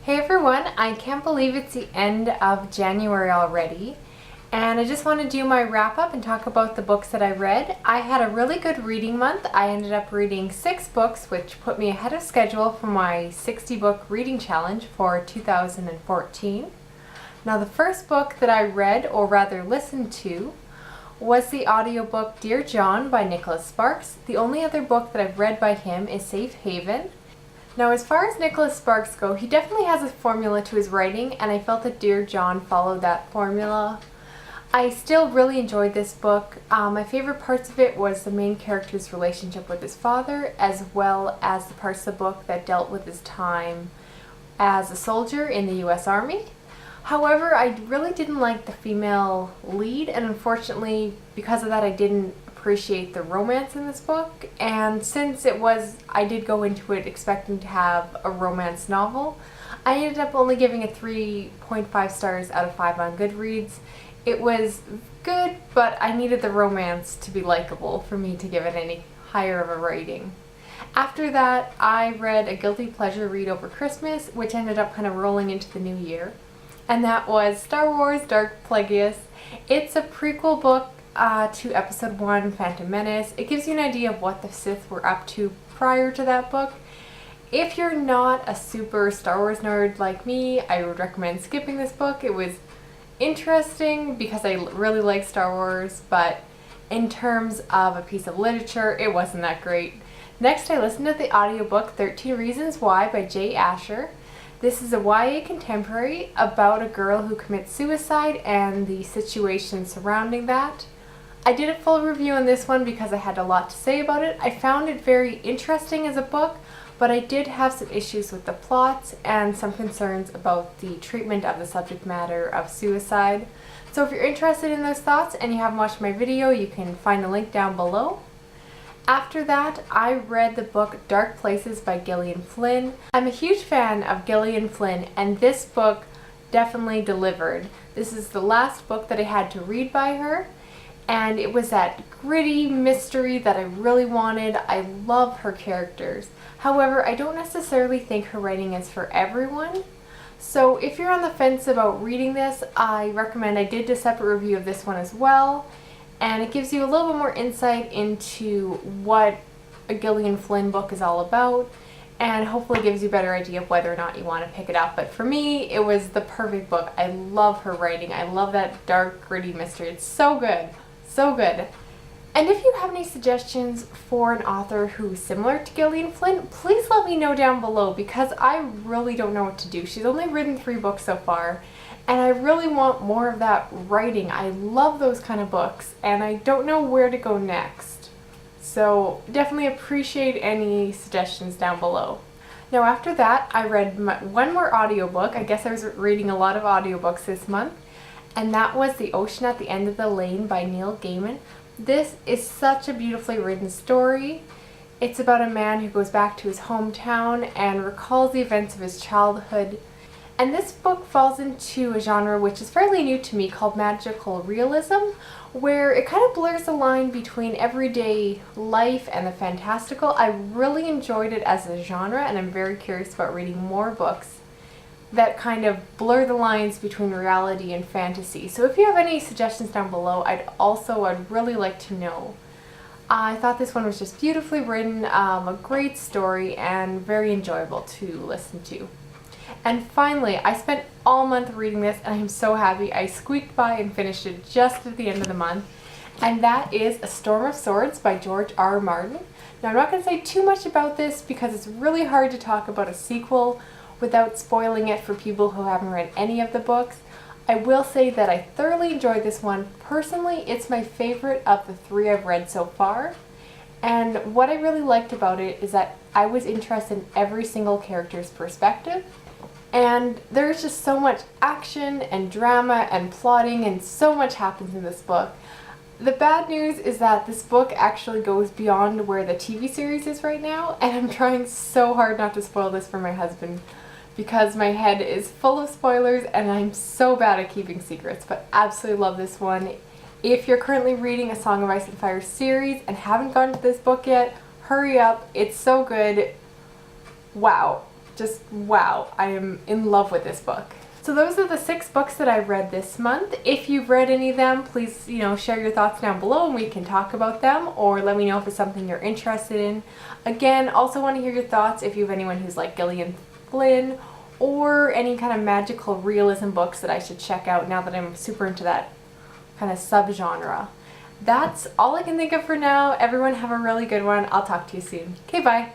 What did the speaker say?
Hey everyone, I can't believe it's the end of January already, and I just want to do my wrap up and talk about the books that I read. I had a really good reading month. I ended up reading 6 books, which put me ahead of schedule for my 60 book reading challenge for 2014. Now the first book that I read, or rather listened to, was the audiobook Dear John by Nicholas Sparks. The only other book that I've read by him is Safe Haven. Now as far as Nicholas Sparks go, he definitely has a formula to his writing, and I felt that Dear John followed that formula. I still really enjoyed this book. My favorite parts of it was the main character's relationship with his father, as well as the parts of the book that dealt with his time as a soldier in the US Army. However, I really didn't like the female lead, and unfortunately because of that I didn't appreciate the romance in this book. And since I did go into it expecting to have a romance novel, I ended up only giving it 3.5 stars out of 5 on Goodreads. It was good, but I needed the romance to be likable for me to give it any higher of a rating. After that, I read a guilty pleasure read over Christmas, which ended up kind of rolling into the new year, and that was Star Wars Dark Plagueis. It's a prequel book to Episode 1, Phantom Menace. It gives you an idea of what the Sith were up to prior to that book. If you're not a super Star Wars nerd like me, I would recommend skipping this book. It was interesting because I really like Star Wars, but in terms of a piece of literature, it wasn't that great. Next, I listened to the audiobook 13 Reasons Why by Jay Asher. This is a YA contemporary about a girl who commits suicide and the situation surrounding that. I did a full review on this one because I had a lot to say about it. I found it very interesting as a book, but I did have some issues with the plots and some concerns about the treatment of the subject matter of suicide. So if you're interested in those thoughts and you haven't watched my video, you can find a link down below. After that, I read the book Dark Places by Gillian Flynn. I'm a huge fan of Gillian Flynn, and this book definitely delivered. This is the last book that I had to read by her, and it was that gritty mystery that I really wanted. I love her characters. However, I don't necessarily think her writing is for everyone. So if you're on the fence about reading this, I recommend, I did a separate review of this one as well, and it gives you a little bit more insight into what a Gillian Flynn book is all about, and hopefully gives you a better idea of whether or not you want to pick it up. But for me, it was the perfect book. I love her writing. I love that dark, gritty mystery. It's so good. So good. And if you have any suggestions for an author who's similar to Gillian Flynn, please let me know down below, because I really don't know what to do. She's only written 3 books so far, and I really want more of that writing. I love those kind of books, and I don't know where to go next. So definitely appreciate any suggestions down below. Now after that, I read one more audiobook. I guess I was reading a lot of audiobooks this month, and that was The Ocean at the End of the Lane by Neil Gaiman. This is such a beautifully written story. It's about a man who goes back to his hometown and recalls the events of his childhood. And this book falls into a genre which is fairly new to me called magical realism, where it kind of blurs the line between everyday life and the fantastical. I really enjoyed it as a genre, and I'm very curious about reading more books that kind of blur the lines between reality and fantasy. So if you have any suggestions down below, I'd really like to know. I thought this one was just beautifully written, a great story, and very enjoyable to listen to. And finally, I spent all month reading this, and I'm so happy I squeaked by and finished it just at the end of the month. And that is A Storm of Swords by George R. R. Martin. Now I'm not going to say too much about this because it's really hard to talk about a sequel without spoiling it for people who haven't read any of the books. I will say that I thoroughly enjoyed this one. Personally, it's my favorite of the 3 I've read so far. And what I really liked about it is that I was interested in every single character's perspective. And there's just so much action and drama and plotting, and so much happens in this book. The bad news is that this book actually goes beyond where the TV series is right now, and I'm trying so hard not to spoil this for my husband because my head is full of spoilers and I'm so bad at keeping secrets, but absolutely love this one. If you're currently reading a Song of Ice and Fire series and haven't gotten to this book yet, hurry up. It's so good. Wow. just wow, I am in love with this book. So those are the 6 books that I read this month. If you've read any of them, please, share your thoughts down below and we can talk about them, or let me know if it's something you're interested in. Again, also want to hear your thoughts if you have anyone who's like Gillian, Flynn, or any kind of magical realism books that I should check out now that I'm super into that kind of subgenre. That's all I can think of for now. Everyone have a really good one. I'll talk to you soon. Okay, bye.